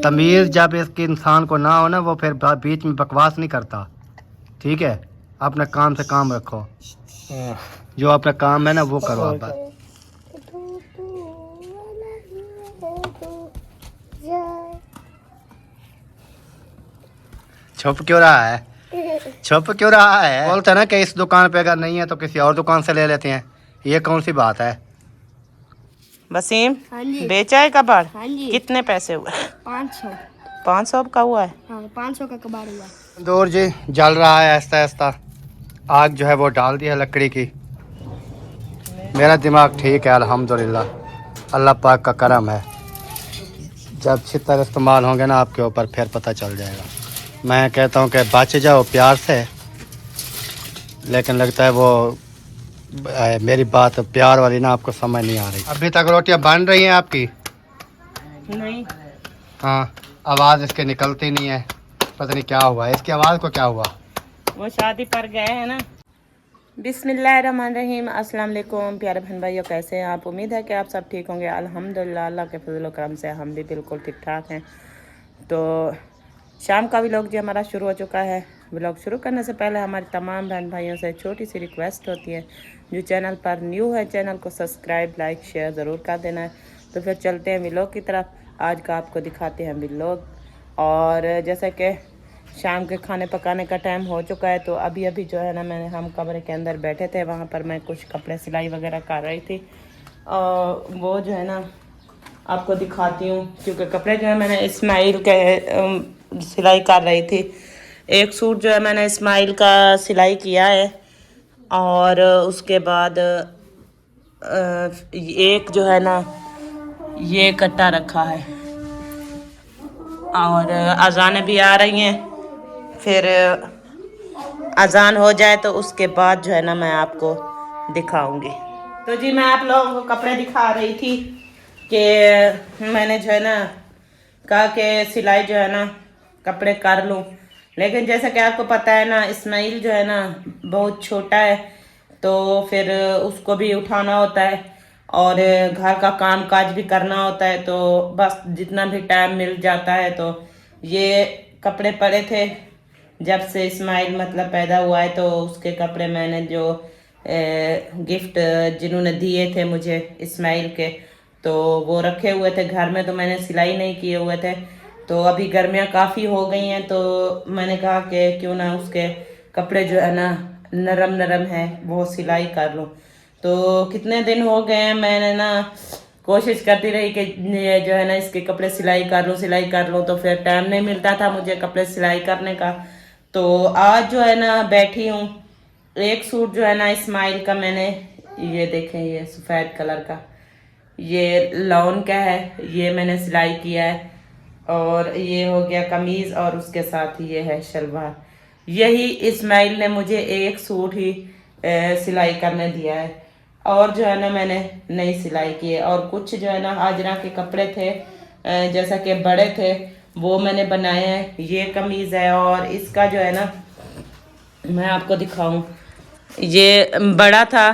तमीज़ जब इसके इंसान को ना हो ना, वो फिर बीच में बकवास नहीं करता। ठीक है, अपने काम से काम रखो, जो अपना काम है ना वो करो आप बस। छुप क्यों रहा है? छुप क्यों रहा है? बोलते ना कि इस दुकान पे अगर नहीं है तो किसी और दुकान से ले लेते हैं। ये कौन सी बात है? वसीम, हाँ जी। बेचा है कबाड़? हाँ जी। कितने पैसे हुए? 500। 500 का हुआ है? हाँ 500 का कबाड़ हुआ। तंदूर जी जल रहा है आहिस्ता आहिस्ता। आग जो है वो डाल दी है लकड़ी की। मेरा दिमाग ठीक है अल्हम्दुलिल्लाह, अल्लाह पाक का करम है। जब छितर इस्तेमाल होंगे ना आपके ऊपर फिर पता चल जाएगा। मैं कहता हूँ कि बच जाओ प्यार से, लेकिन लगता है वो मेरी बात प्यार वाली ना आपको समझ नहीं आ रही। अभी तक रोटियां बन रही हैं आपकी? नहीं। हाँ, आवाज़ इसके निकलती नहीं है, पता नहीं क्या हुआ है इसकी आवाज़ को, क्या हुआ? वो शादी पर गए हैं ना। बिस्मिल्लाहिर्रहमानिर्रहीम, अस्सलाम वालेकुम प्यारे बहन भाइयों, कैसे हैं आप? उम्मीद है कि आप सब ठीक होंगे। अल्हम्दुलिल्लाह, अल्लाह के फजल करम से हम भी बिल्कुल ठीक ठाक हैं। तो शाम का व्लॉग जो हमारा शुरू हो चुका है। व्लॉग शुरू करने से पहले हमारे तमाम बहन भाइयों से छोटी सी रिक्वेस्ट होती है, जो चैनल पर न्यू है चैनल को सब्सक्राइब लाइक शेयर ज़रूर कर देना है। तो फिर चलते हैं व्लॉग की तरफ। आज का आपको दिखाते हैं व्लॉग। और जैसे कि शाम के खाने पकाने का टाइम हो चुका है, तो अभी अभी जो है ना हम कमरे के अंदर बैठे थे, वहाँ पर मैं कुछ कपड़े सिलाई वगैरह कर रही थी। और वो जो है ना आपको दिखाती हूँ, क्योंकि कपड़े जो है मैंने इस्माइल के सिलाई कर रही थी। एक सूट जो है मैंने इस्माइल का सिलाई किया है, और उसके बाद एक जो है ना ये कट्टा रखा है। और अजानें भी आ रही हैं, फिर अजान हो जाए तो उसके बाद जो है ना मैं आपको दिखाऊंगी। तो जी मैं आप लोगों को कपड़े दिखा रही थी कि मैंने जो है ना कहा कि सिलाई जो है ना कपड़े कर लूँ, लेकिन जैसा कि आपको पता है ना इस्माइल जो है ना बहुत छोटा है, तो फिर उसको भी उठाना होता है और घर का काम काज भी करना होता है। तो बस जितना भी टाइम मिल जाता है, तो ये कपड़े पड़े थे जब से इस्माइल मतलब पैदा हुआ है, तो उसके कपड़े मैंने जो गिफ्ट जिन्होंने दिए थे मुझे इस्माइल के, तो वो रखे हुए थे घर में, तो मैंने सिलाई नहीं किए हुए थे। तो अभी गर्मियाँ काफ़ी हो गई हैं, तो मैंने कहा कि क्यों ना उसके कपड़े जो है ना नरम नरम है वो सिलाई कर लूँ। तो कितने दिन हो गए हैं मैंने ना कोशिश करती रही कि ये जो है ना इसके कपड़े सिलाई कर लूँ, तो फिर टाइम नहीं मिलता था मुझे कपड़े सिलाई करने का। तो आज जो है ना बैठी हूँ। एक सूट जो है ना इस्माइल का मैंने, ये देखें ये सफ़ेद कलर का, ये लॉन का है, ये मैंने सिलाई किया है। और ये हो गया कमीज़, और उसके साथ ये है शलवार। यही इस्माइल ने मुझे एक सूट ही सिलाई करने दिया है, और जो है ना मैंने नई सिलाई की है। और कुछ जो है ना हाजरा के कपड़े थे जैसा कि बड़े थे, वो मैंने बनाए हैं। ये कमीज़ है, और इसका जो है ना मैं आपको दिखाऊं, ये बड़ा था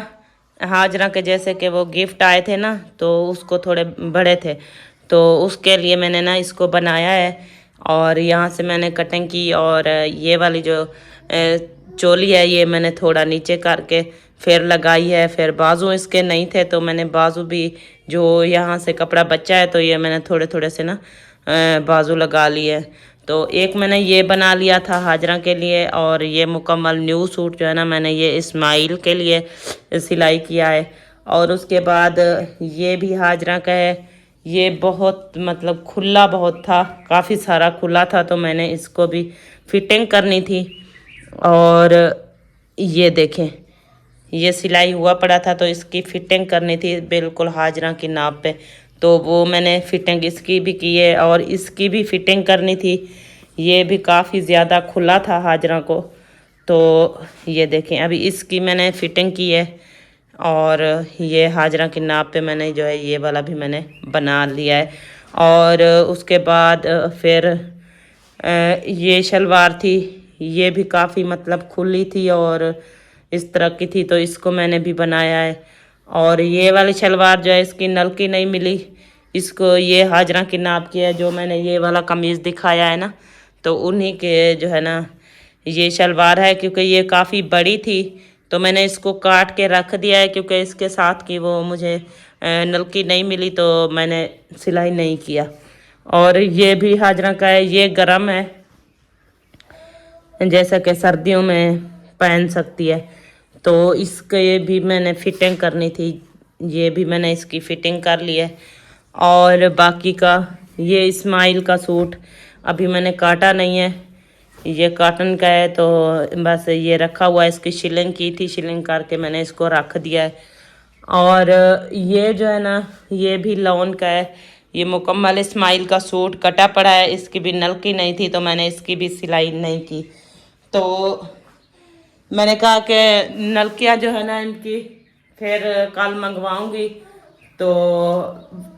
हाजरा के, जैसे कि वो गिफ्ट आए थे ना, तो उसको थोड़े बड़े थे, तो उसके लिए मैंने ना इसको बनाया है। और यहाँ से मैंने कटिंग की, और ये वाली जो चोली है ये मैंने थोड़ा नीचे करके फिर लगाई है। फिर बाजू इसके नहीं थे, तो मैंने बाजू भी जो यहाँ से कपड़ा बचा है, तो ये मैंने थोड़े थोड़े से ना बाजू लगा लिए। तो एक मैंने ये बना लिया था हाजरा के लिए, और ये मुकम्मल न्यू सूट जो है ना मैंने ये इस्माइल के लिए सिलाई किया है। और उसके बाद ये भी हाजरा का है। ये बहुत मतलब खुला बहुत था, काफ़ी सारा खुला था, तो मैंने इसको भी फिटिंग करनी थी। और ये देखें ये सिलाई हुआ पड़ा था, तो इसकी फिटिंग करनी थी बिल्कुल हाजरा की नाप पे, तो वो मैंने फिटिंग इसकी भी की है, और इसकी भी फिटिंग करनी थी। ये भी काफ़ी ज़्यादा खुला था हाजरा को, तो ये देखें अभी इसकी मैंने फिटिंग की है। और ये हाजरा की नाप पे मैंने जो है ये वाला भी मैंने बना लिया है। और उसके बाद फिर ये शलवार थी, ये भी काफ़ी मतलब खुली थी और इस तरह की थी, तो इसको मैंने भी बनाया है। और ये वाली शलवार जो है इसकी नलकी नहीं मिली, इसको ये हाजरा की नाप की है। जो मैंने ये वाला कमीज़ दिखाया है ना, तो उन्हीं के जो है ना ये शलवार है। क्योंकि ये काफ़ी बड़ी थी तो मैंने इसको काट के रख दिया है, क्योंकि इसके साथ की वो मुझे नलकी नहीं मिली तो मैंने सिलाई नहीं किया। और ये भी हाजरा का है, ये गर्म है, जैसा कि सर्दियों में पहन सकती है। तो इसके भी मैंने फिटिंग करनी थी, ये भी मैंने इसकी फिटिंग कर ली है। और बाकी का ये इस्माइल का सूट अभी मैंने काटा नहीं है, ये कॉटन का है, तो बस ये रखा हुआ है। इसकी शिलिंग की थी, शिलिंग करके मैंने इसको रख दिया है। और ये जो है ना ये भी लॉन का है, ये मुकम्मल इस्माइल का सूट कटा पड़ा है। इसकी भी नलकी नहीं थी तो मैंने इसकी भी सिलाई नहीं की। तो मैंने कहा कि नलकियाँ जो है ना इनकी फिर कल मंगवाऊंगी, तो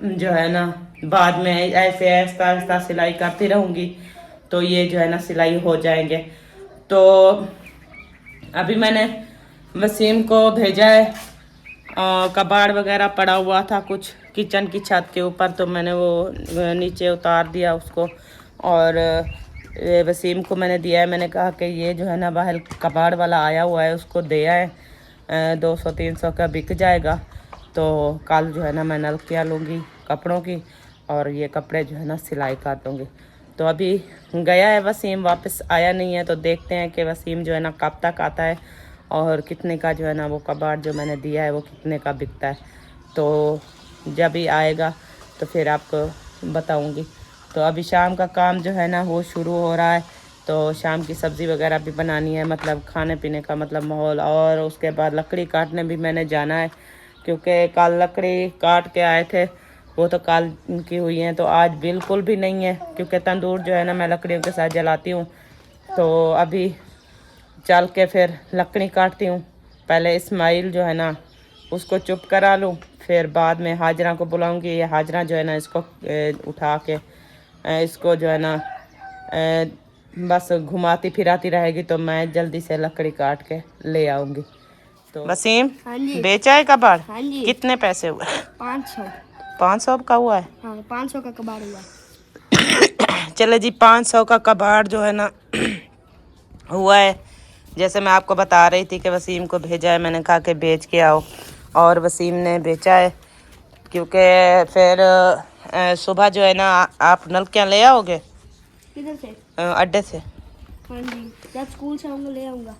जो है ना बाद में ऐसे आहिस्ता आहिस्ता सिलाई करती रहूँगी, तो ये जो है ना सिलाई हो जाएंगे। तो अभी मैंने वसीम को भेजा है, कबाड़ वगैरह पड़ा हुआ था कुछ किचन की छत के ऊपर, तो मैंने वो नीचे उतार दिया उसको। और वसीम को मैंने दिया है, मैंने कहा कि ये जो है ना बाहर कबाड़ वाला आया हुआ है उसको दिया है, 200-300 का बिक जाएगा। तो कल जो है ना मैं नलकियाँ लूँगी कपड़ों की, और ये कपड़े जो है ना सिलाई कर दूँगी। तो अभी गया है वसीम, वापस आया नहीं है, तो देखते हैं कि वसीम जो है ना कब तक आता है और कितने का जो है ना वो कबाड़ जो मैंने दिया है वो कितने का बिकता है। तो जब ही आएगा तो फिर आपको बताऊंगी। तो अभी शाम का काम जो है ना वो शुरू हो रहा है, तो शाम की सब्ज़ी वगैरह भी बनानी है, मतलब खाने पीने का मतलब माहौल। और उसके बाद लकड़ी काटने भी मैंने जाना है, क्योंकि कल लकड़ी काट के आए थे, वो तो कल की हुई हैं, तो आज बिल्कुल भी नहीं है, क्योंकि तंदूर जो है ना मैं लकड़ियों के साथ जलाती हूँ। तो अभी चल के फिर लकड़ी काटती हूँ। पहले इस्माइल जो है ना उसको चुप करा लूँ, फिर बाद में हाजरा को बुलाऊँगी। ये हाजरा जो है ना इसको उठा के इसको जो है ना बस घुमाती फिराती रहेगी, तो मैं जल्दी से लकड़ी काट के ले आऊँगी। तो वसीम, हाँ जी। बेचा है कबाड़? हाँ जी। कितने पैसे हुए? 500। 500 का हुआ है? हाँ 500 का कबाड़ हुआ। चले जी, 500 का कबाड़ जो है ना हुआ है। जैसे मैं आपको बता रही थी कि वसीम को भेजा है, मैंने कहा कि बेच के आओ, और वसीम ने बेचा है। क्योंकि फिर सुबह जो है ना आप नलकियाँ ले आओगे किधर से? अड्डे से। हाँ जी, जब स्कूल से आऊँगा ले आऊँगा।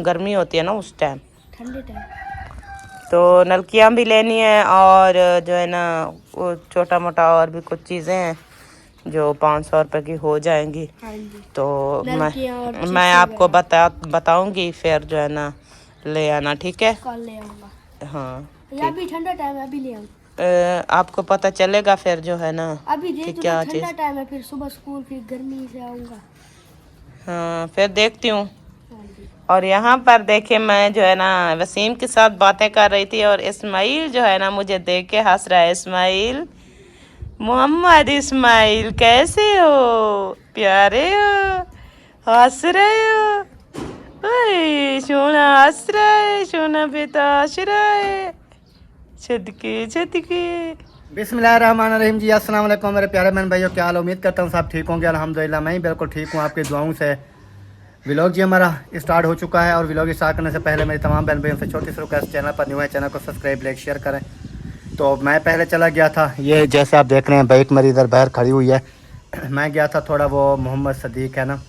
गर्मी होती है ना उस टाइम, ठंडे टाइम। तो नलकियाँ भी लेनी है, और जो है ना वो छोटा मोटा और भी कुछ चीज़ें हैं जो 500 रुपये की हो जाएंगी। हाँ जी। तो नलकियाँ और चिप्स मैं आपको वगैरह। बताऊंगी, फिर जो है ना ले आना, ठीक है? कल ले आऊँगा। हाँ, या अभी ठंडा टाइम है, अभी ले आऊँ। आपको पता चलेगा फिर जो है ना अभी कि देख लो, क्या ठंडा चीज़। टाइम है, फिर सुबह स्कूल, फिर गर्मी से आऊँगा। हाँ, फिर देखती हूँ। हाँ जी। और यहाँ पर देखिए, मैं जो है ना वसीम के साथ बातें कर रही थी, और इस्माइल जो है ना मुझे देख के हंस रहा है। इस्माइल, मोहम्मद इस्माइल, कैसे हो? प्यारे हो? हंस रहे हो? ओए सोना हंस रहा है, सोना बेटा हंस रहा है। छदके बिस्मिल्लाहिर्रहमानिर्रहीम जी, अस्सलाम वालेकुम मेरे प्यारे बहन भाइयों, क्या हाल? उम्मीद करता हूँ सब ठीक होंगे। अल्हम्दुलिल्लाह मैं ही बिल्कुल ठीक हूँ, आपकी दुआओं से। व्लॉग जी हमारा स्टार्ट हो चुका है, और व्लॉग स्टार्ट करने से पहले मेरी तमाम बहन भाइयों से छोटी सी रिक्वेस्ट, चैनल पर न्यू है चैनल को सब्सक्राइब, लाइक, शेयर करें। तो मैं पहले चला गया था, ये जैसे आप देख रहे हैं बाइक मेरी इधर बाहर खड़ी हुई है। मैं गया था थोड़ा, वो मोहम्मद सदीक है ना,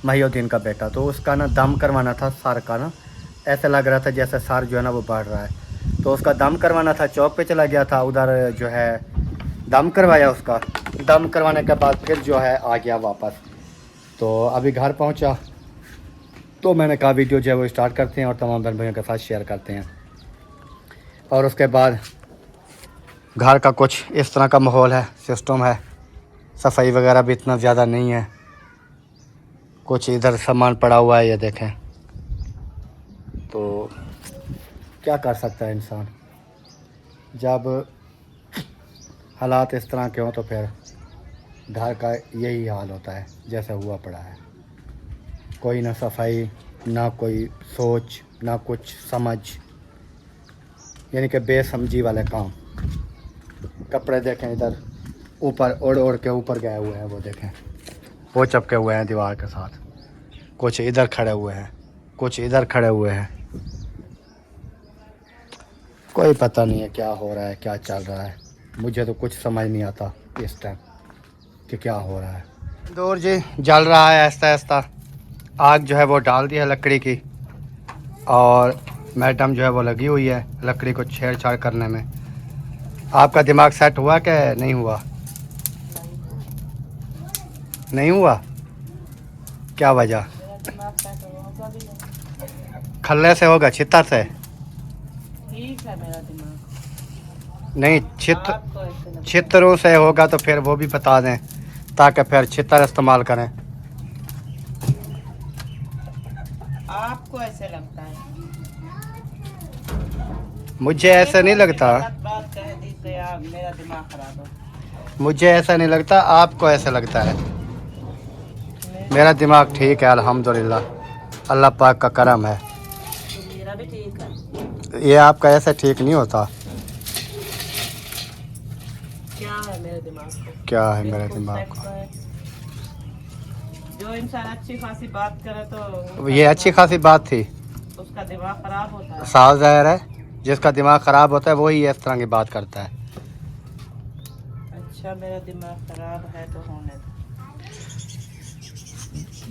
महिउद्दीन का बेटा, तो उसका ना दम करवाना था सर का ना। ऐसा लग रहा था जैसे सर जो है ना वो बढ़ रहा है, तो उसका दम करवाना था। चौक पे चला गया था, उधर जो है दम करवाया उसका। दम करवाने के बाद फिर जो है आ गया वापस। तो अभी घर पहुंचा, तो मैंने कहा वीडियो जो है वो स्टार्ट करते हैं और तमाम बहन भाइयों के साथ शेयर करते हैं। और उसके बाद घर का कुछ इस तरह का माहौल है, सिस्टम है, सफाई वगैरह भी इतना ज़्यादा नहीं है। कुछ इधर सामान पड़ा हुआ है, ये देखें। तो क्या कर सकता है इंसान, जब हालात इस तरह के हों तो फिर घर का यही हाल होता है जैसा हुआ पड़ा है। कोई ना सफाई, ना कोई सोच, ना कुछ समझ, यानी कि बेसमझी वाले काम। कपड़े देखें इधर ऊपर उड़ उड़ के ऊपर गए हुए हैं, वो देखें वो चपके हुए हैं दीवार के साथ। कुछ इधर खड़े हुए हैं, कुछ इधर खड़े हुए हैं। कोई पता नहीं है क्या हो रहा है, क्या चल रहा है। मुझे तो कुछ समझ नहीं आता इस टाइम कि क्या हो रहा है। दूर जी जल रहा है आहिस्ता आहिस्ता। आग जो है वो डाल दी है लकड़ी की, और मैडम जो है वो लगी हुई है लकड़ी को छेड़छाड़ करने में। आपका दिमाग सेट हुआ कि नहीं हुआ? नहीं हुआ? क्या वजह? खल्ले से होगा, छितर से? ठीक है मेरा दिमाग। नहीं, छितरों से होगा तो फिर वो भी बता दें ताकि फिर छितर इस्तेमाल करें। आपको ऐसे लगता है? मुझे ऐसा नहीं लगता। बात कह दी तो यार मेरा दिमाग खराब हो। मुझे ऐसा नहीं लगता, आपको ऐसा लगता है। मेरा दिमाग ठीक है अल्हम्दुलिल्लाह, अल्लाह पाक का करम है। मेरा भी ठीक है। ये आपका ऐसा ठीक नहीं होता। क्या है मेरे दिमाग को? क्या है मेरे बिल्कुल दिमाग सेट तो है। जो इंसान अच्छी खासी बात करे तो को? ये अच्छी खासी बात थी। उसका दिमाग खराब होता है। साफ ज़ाहिर है जिसका दिमाग ख़राब होता है वही इस तरह की बात करता है। अच्छा मेरा दिमाग खराब है तो होने दो।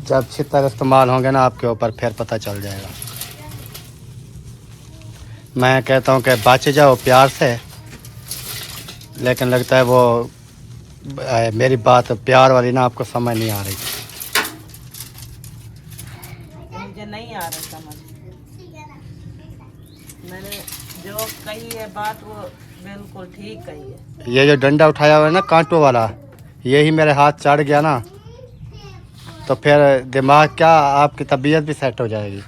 जब छितर इस्तेमाल होंगे ना आपके ऊपर फिर पता चल जाएगा। मैं कहता हूँ कि बच जाओ प्यार से, लेकिन लगता है वो मेरी बात प्यार वाली ना आपको समझ नहीं आ रही। मुझे नहीं आ रहा समझ। मैंने जो कही है बात वो बिल्कुल ठीक कही है। ये जो डंडा उठाया हुआ है ना कांटों वाला, यही मेरे हाथ चढ़ गया ना तो फिर दिमाग क्या आपकी तबीयत भी सेट हो जाएगी।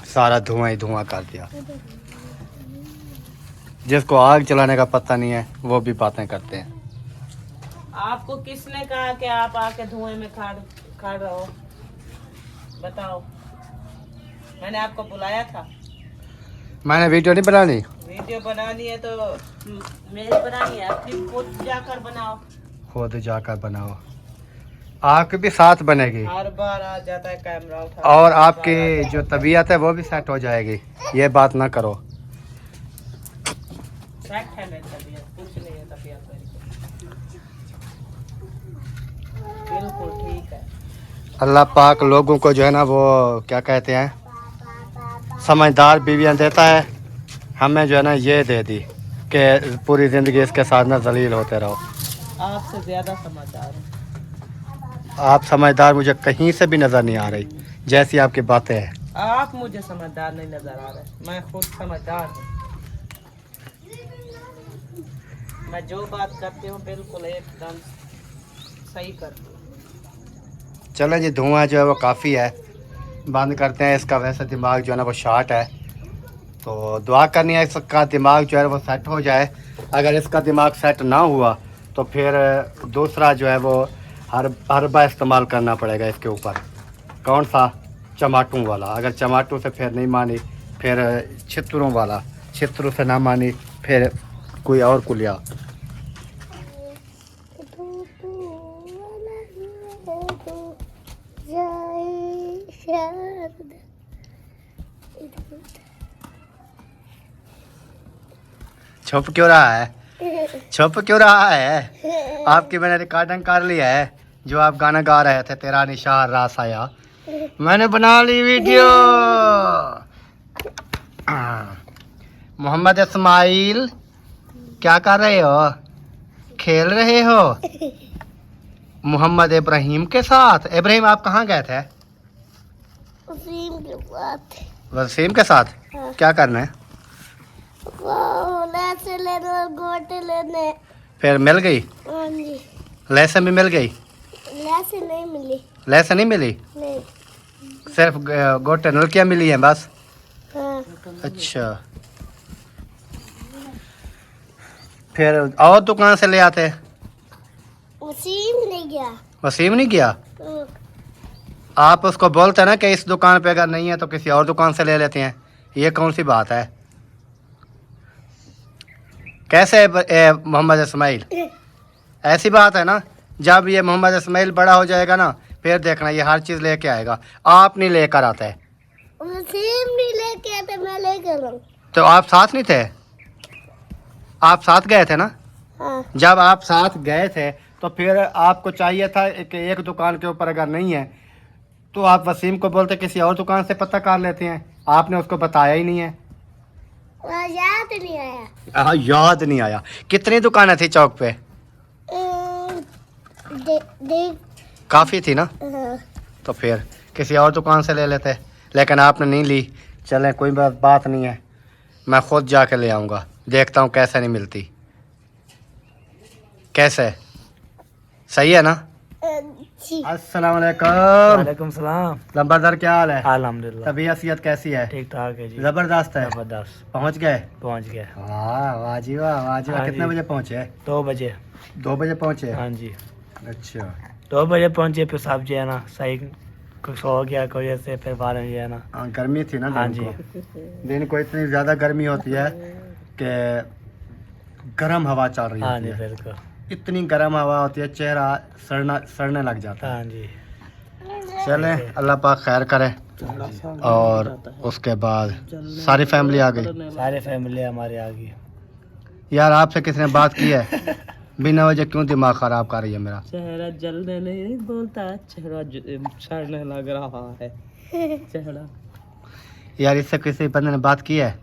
सारा धुआं ही धुआं कर दिया। जिसको आग जलाने का पता नहीं है वो भी बातें करते हैं। आपको किसने कहा कि आप आके धुएं में खड़ रहो? बताओ। मैंने आपको बुलाया था? मैंने वीडियो नहीं बनानी। वीडियो बनानी है तो मेरी बनानी है, अपनी खुद जाकर बनाओ। खुद जाकर बनाओ, आपकी भी साथ बनेगी हर बार आ जाता है कैमरा उठा और आपकी जो तबीयत है वो भी सेट हो जाएगी। ये बात ना करो। सेट है मेरी तबीयत, कुछ नहीं है तबीयत मेरी, बिल्कुल ठीक है। अल्लाह पाक लोगों को जो है ना वो क्या कहते हैं समझदार बीवियां देता है। हमें जो है ना ये दे दी कि पूरी ज़िंदगी इसके साथ ना जलील होते रहो। आपसे ज्यादा समझदार हूँ। आप समझदार मुझे कहीं से भी नज़र नहीं आ रही जैसी आपकी बातें हैं। आप मुझे समझदार नहीं नजर आ रहे, मैं खुद समझदार हूँ। मैं जो बात करती हूँ बिल्कुल एकदम सही करती हूँ। चलो जी, धुआं जो है वो काफ़ी है, बंद करते हैं इसका। वैसे दिमाग जो है ना वो शार्ट है, तो दुआ करनी है इसका दिमाग जो है वो सेट हो जाए। अगर इसका दिमाग सेट ना हुआ तो फिर दूसरा जो है वो हरबा इस्तेमाल करना पड़ेगा इसके ऊपर। कौन सा? चमाटू वाला। अगर चमाटू से फिर नहीं मानी फिर छितरों वाला, छितरों से ना मानी फिर कोई और कुलिया। छुप क्यों रहा है? छुप क्यों रहा है? आपकी मैंने रिकॉर्डिंग कर लिया है जो आप गाना गा रहे थे, तेरा निशान रास आया, मैंने बना ली वीडियो। मोहम्मद इस्माइल क्या कर रहे हो? खेल रहे हो मोहम्मद इब्राहिम के साथ? इब्राहिम आप कहाँ गए थे? वसीम के साथ। हाँ। क्या करना है? लैसे लेने और गोटे लेने। फिर मिल गई? हाँ जी। लैसन भी मिल गई? लैसे नहीं मिली। लैसन नहीं मिली, नहीं। सिर्फ गोटे नलकियाँ मिली हैं बस। हाँ। अच्छा, फिर और दुकान से ले आते? वसीम नहीं गया। वसीम नहीं गया? हाँ। आप उसको बोलते ना कि इस दुकान पे अगर नहीं है तो किसी और दुकान से ले लेते हैं। ये कौन सी बात है? कैसे है मोहम्मद इस्माइल? ऐसी बात है ना, जब ये मोहम्मद इस्माइल बड़ा हो जाएगा ना, फिर देखना ये हर चीज़ लेके आएगा। आप नहीं लेकर आता है। वसीम नहीं लेके आते, मैं लेकर आऊँ। तो आप साथ नहीं थे? आप साथ गए थे ना? हाँ। जब आप साथ गए थे तो फिर आपको चाहिए था कि एक दुकान के ऊपर अगर नहीं है तो आप वसीम को बोलते किसी और दुकान से पता कर लेते हैं। आपने उसको बताया ही नहीं है। याद नहीं आया। याद नहीं आया। कितनी दुकानें थी चौक पे? काफ़ी थी ना? हाँ। तो फिर किसी और दुकान से ले लेते, लेकिन आपने नहीं ली। चलें, कोई बात नहीं है, मैं खुद जाके ले आऊँगा। देखता हूँ कैसे नहीं मिलती। कैसे, सही है ना? अस्सलाम वालेकुम। वालेकुम सलाम। लंबरदार, क्या हाल है? अल्हम्दुलिल्लाह, तबीयत कैसी है? ठीक ठाक है जी। ज़बरदस्त है। जबरदस्त। पहुँच गए? पहुंच गए। वाह वाह जी वाह, वाह जी वाह। हाँ कितने जी। बजे पहुँचे? 2 बजे। 2 बजे पहुँचे? हाँ जी, अच्छा। 2 बजे पहुंचे। फिर सब जो है ना सही कुछ हो गया कोई ऐसे, फिर बाद में जो है ना। हाँ, गर्मी थी ना हाँ दिन जी। को। दिन को इतनी ज़्यादा गर्मी होती है कि गर्म हवा चल रही हाँ होती जी, है। बिल्कुल। इतनी गर्म हवा होती है, चेहरा सड़ने लग जाता है। हाँ जी। चले, अल्लाह पाक खैर करे। और उसके बाद सारी फैमिली आ गई। सारे फैमिली हमारे आ गई। यार, आपसे किसने बात की है? बिना वजह क्यों दिमाग ख़राब कर रही है मेरा? चेहरा जलने नहीं बोलता, चेहरा सड़ने लग रहा है चेहरा यार, इससे किसी बंदे ने बात की है?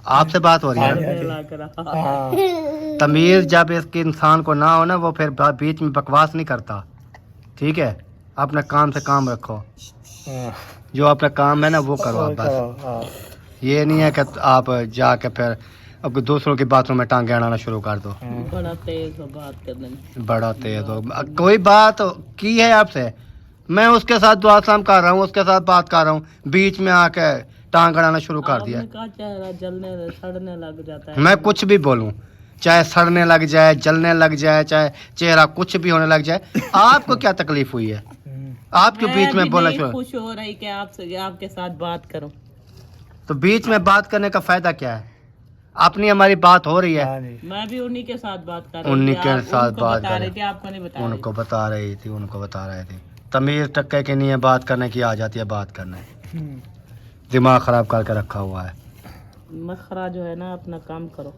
आपसे बात हो रही है? सड़ने लग रहा है। हाँ। तमीज़ जब इसके इंसान को ना हो ना, वो फिर बीच में बकवास नहीं करता। ठीक है, अपने काम से काम रखो। हाँ। जो अपना काम है ना वो करो आप बस। हाँ। ये नहीं है कि आप जाके फिर अब दूसरों की बातों में टांगे अड़ाना शुरू कर दो। बड़ा तेज हो बात करने में। बड़ा तेज हो। कोई बात की है आपसे, मैं उसके साथ दुआ सलाम कर रहा हूँ, उसके साथ बात कर रहा हूँ, बीच में आके टांग अड़ाना शुरू कर दिया। आपने कहा चेहरा जलने सड़ने लग जाता है। मैं कुछ भी बोलूँ, चाहे सड़ने लग जाए, जलने लग जाए, चाहे चेहरा कुछ भी होने लग जाए, आपको क्या तकलीफ हुई है? आप क्यों बीच में बोलना शुरू? खुश हो रही कि आपसे आपके साथ बात करूं। तो बीच में बात करने का फायदा क्या है? अपनी हमारी बात हो रही है। हाँ जी। मैं भी उन्हीं के साथ बात कर रही थी। उन्हीं के आप साथ उनको बात बता कर रही थी, आपको नहीं बता रही उनको बता रही थी, उनको बता रहे थे। तमीज़ टक्के की नहीं है, बात करने की आ जाती है बात करने। दिमाग ख़राब करके रखा हुआ है। मखरा जो है ना, अपना काम करो।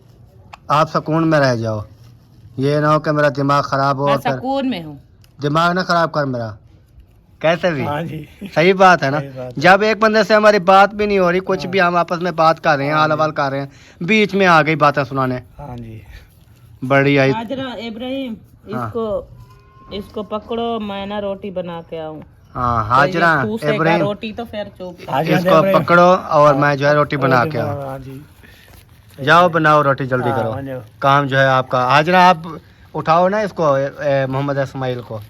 आप सुकून में रह जाओ, ये ना हो कि मेरा दिमाग ख़राब हो मैं और फिर सुकून में हूँ। दिमाग ना ख़राब कर मेरा। कैसे भी हाँ जी। सही बात है ना? सही बात है। जब एक बंदे से हमारी बात भी नहीं हो रही, कुछ भी हम आपस में बात कर रहे हैं, हाल हवाल कर रहे हैं, बीच में आ गई बातें सुनाने। हाँ जी। बड़ी आई। हाजरा इब्राहिम, हाँ। इसको पकड़ो, मैं ना रोटी बना के आऊँ। हाँ, हाजरा इब्राहिम, रोटी तो फिर चुप। इसको पकड़ो और मैं जो है रोटी बना के आऊँ। हाँ जी। जाओ बनाओ रोटी, जल्दी हाँ, करो, हाँ जी। काम जो है आपका। हाजरा, आप उठाओ ना इसको, मोहम्मद इस्माइल को।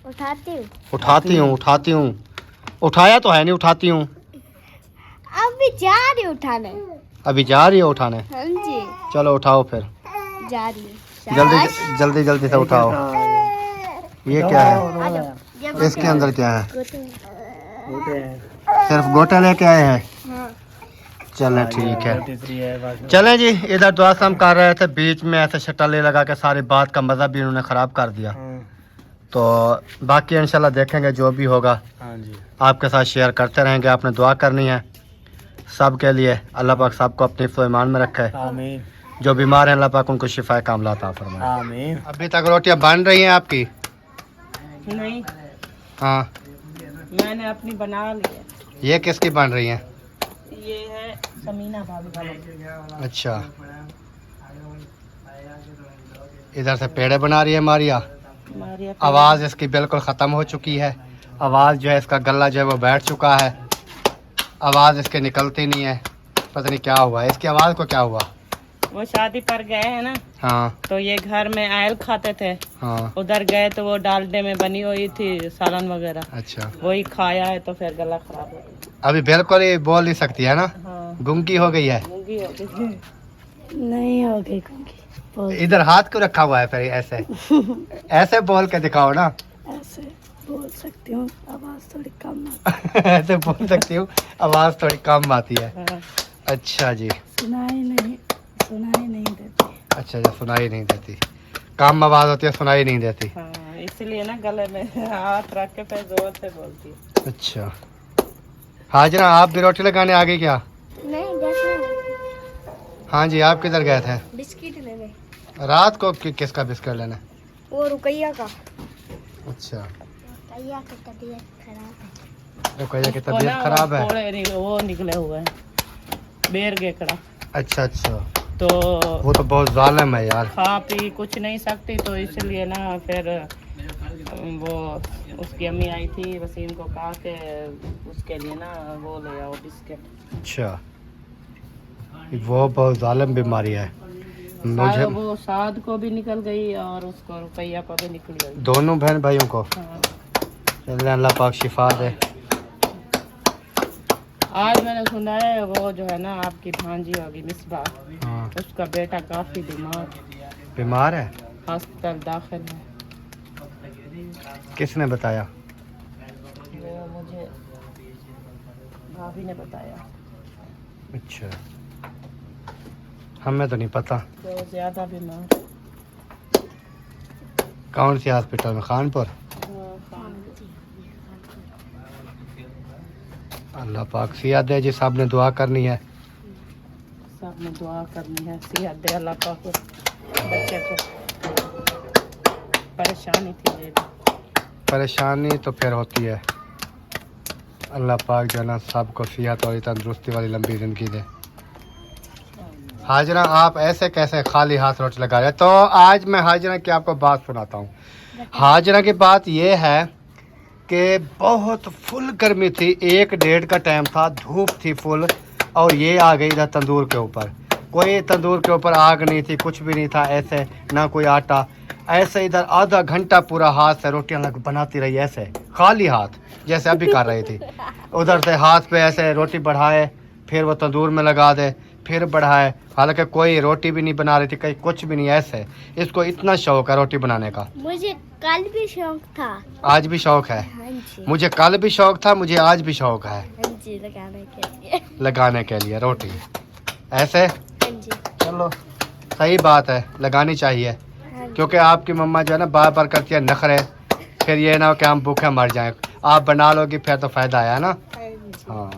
उठाती हूँ। उठाया तो है नहीं, उठाती हूँ। अभी जा रही उठाने। अभी जा रही है उठाने? हाँ जी, चलो उठाओ फिर, जा रही जल्दी जल्दी से उठाओ। ये क्या है? इसके अंदर क्या है? सिर्फ गोटा लेके आए हैं? चलें, ठीक है। चलें जी, इधर दुआ सलाम कर रहे थे, बीच में ऐसे शटाले लगा के सारी बात का मज़ा भी इन्होंने ख़राब कर दिया। तो बाकी इंशाल्लाह देखेंगे जो भी होगा। हाँ जी। आपके साथ शेयर करते रहेंगे। आपने दुआ करनी है सब के लिए। अल्लाह पाक सबको अपने हिफ्ज़ व ईमान में रखे। आमीन। जो बीमार हैं अल्लाह पाक उनको शिफाए कामला अता फरमाए। आमीन। अभी तक रोटियां बन रही हैं आपकी? नहीं, हाँ। मैंने अपनी बना ली है। ये किसकी बन रही हैं? ये है समीना भाभी का। अच्छा, इधर से पेड़े बना रही है मारिया। आवाज़ इसकी बिल्कुल ख़त्म हो चुकी है। आवाज़ जो है, इसका गला जो है वो बैठ चुका है। आवाज़ इसके निकलती नहीं है, पता नहीं क्या हुआ है इसकी आवाज़ को। क्या हुआ? वो शादी पर गए हैं ना, हाँ तो ये घर में आयल खाते थे। हाँ। उधर गए तो वो डालडे में बनी हुई थी सालन वगैरह, अच्छा, वही खाया है तो फिर गला खराब हो गया। अभी बिल्कुल ही बोल नहीं सकती है ना? हाँ, गुंगी हो गई है। मूंगी हो गई। नहीं हो गई। इधर हाथ क्यों रखा हुआ है फिर? ऐसे ऐसे बोल के दिखाओ ना। ऐसे बोल सकती हूँ, आवाज़ थोड़ी कम आती ऐसे बोल सकती हूँ, आवाज़ थोड़ी कम आती है। हाँ। अच्छा जी, सुनाई नहीं देती। अच्छा अच्छा, सुनाई नहीं देती, कम आवाज होती है, सुनाई नहीं देती। हाँ, इसलिए ना गले में हाथ रख के फिर जोर से बोलती है। अच्छा हाजरा, आप भी रोटी लगाने आ गई क्या? नहीं जैसे हाँ जी, आप किधर गए थे बिस्किट लेने, रात को? किसका बिस्किट लेना? वो रुकैया का। अच्छा, रुकैया की तबीयत खराब है। रुकैया की उसको तबीयत ना खराब है? वो निकले हुए हैं बेर गेकड़ा, अच्छा अच्छा, तो वो तो बहुत जालिम है यार। खा पी कुछ नहीं सकती, तो इसलिए ना फिर वो उसकी अम्मी आई थी, वसीम को कहा के उसके लिए ना वो ले आओ बिस्किट। अच्छा, वो बहुत जालिम बीमारी है। मुझे वो साद को भी निकल गई और उसको रुपया को भी निकल गई, दोनों बहन भाइयों को। हाँ। अल्लाह पाक शिफा दे। आज मैंने सुना है वो जो है ना आपकी भांजी होगी मिसबा, हाँ, उसका बेटा काफी बीमार है, हॉस्पिटल दाखिल है। किसने बताया? वो मुझे भाभी ने बताया। अच्छा, हमें तो नहीं पता। तो ज्यादा बीमार। कौन सी हॉस्पिटल में? खानपुर? अल्लाह पाक सिया दे जी, साहब ने दुआ करनी है। सब ने दुआ करनी है, सेहत दे अल्लाह पाक बच्चे को। परेशानी थी ये भी। परेशानी तो फिर होती है, अल्लाह पाक जो है ना सबको सेहत और तंदुरुस्ती वाली लंबी ज़िंदगी दे। हाजरा, आप ऐसे कैसे खाली हाथ रोटी लगा रहे? तो आज मैं हाजरा की आपको बात सुनाता हूँ। हाजरा की बात ये है कि बहुत फुल गर्मी थी, 1-1:30 का टाइम था, धूप थी फुल, और ये आ गई इधर तंदूर के ऊपर। कोई तंदूर के ऊपर आग नहीं थी, कुछ भी नहीं था, ऐसे ना कोई आटा, ऐसे इधर आधा घंटा पूरा हाथ से रोटियां बनाती रही, ऐसे खाली हाथ जैसे अभी कर रही थी। उधर से हाथ पे ऐसे रोटी बढ़ाए, फिर वो तंदूर में लगा दे, फिर बढ़ाए, हालांकि कोई रोटी भी नहीं बना रही थी, कहीं कुछ भी नहीं, ऐसे इसको इतना शौक है रोटी बनाने का। मुझे कल भी शौक था, आज भी शौक है। हाँ जी, मुझे कल भी शौक था, मुझे आज भी शौक है हाँ जी, लगाने के लिए रोटी ऐसे। हाँ जी, चलो सही बात है, लगानी चाहिए, हाँ जी। क्योंकि आपकी मम्मा जो है ना बार बार करती है नखरे, फिर ये ना हो कि हम भूखे मर जाएं। आप बना लोगी फिर तो फायदा है ना। हाँ,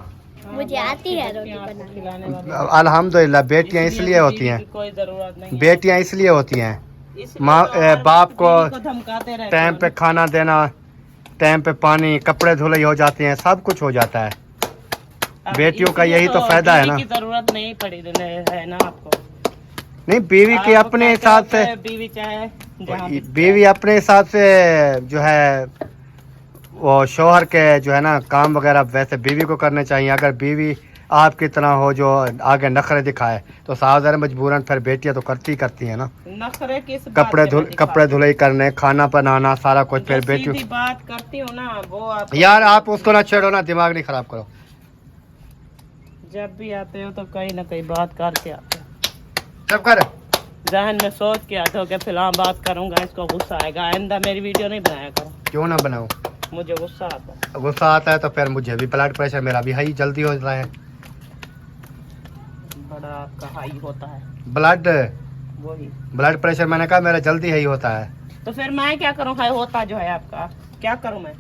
मुझे आती है रोटी बनाने। खिलाने वाली अल्हम्दुलिल्लाह। बेटियां इसलिए होती हैं, कोई जरूरत नहीं। बेटियां इसलिए होती हैं, इसलिए माँ तो हर बाप को बीवी धमकाते रहते टाइम हो पे खाना देना, टाइम पे पानी, कपड़े धुलाई हो जाती हैं, सब कुछ हो जाता है। अब बेटियों का इसलिए यही तो फायदा है बीवी ना। की जरूरत नहीं पड़ी है ना आपको। नहीं, बीवी के आप अपने कहते हिसाब हो से, कि बीवी चाहे जहाँ भी बीवी अपने हिसाब से जो है वो शोहर के जो है ना काम वगैरह वैसे बीवी को करने चाहिए। अगर बीवी आपकी तरह हो जो आगे नखरे दिखाए तो सावधान मजबूरन फिर बेटियां तो करती हैं ना। नखरे किस बात पे मैं कपड़े धुलाई करने, खाना बनाना, सारा कुछ, फिर जो बेटियों। सीधी बात करती हूँ ना वो आप यार आप उसको ना छेड़ो ना, दिमाग नहीं खराब करो। जब भी आते हो तो कहीं ना कहीं बात करके आते हो, चुप कर। जहन में सोच के आते हो कि फिलहाल बात करूंगा, इसको गुस्सा आएगा, आइंदा मेरी वीडियो नहीं बनाया करो। क्यों ना बनाओ? मुझे गुस्सा आता है। गुस्सा आता है तो फिर मुझे भी ब्लड प्रेशर मेरा भी हाई जल्दी हो रहा है। बड़ा आपका हाई होता है वही ब्लड प्रेशर मैंने कहा मेरा जल्दी हाई होता है। तो फिर मैं क्या करूँ? हाई होता जो है आपका, क्या करूँ मैं?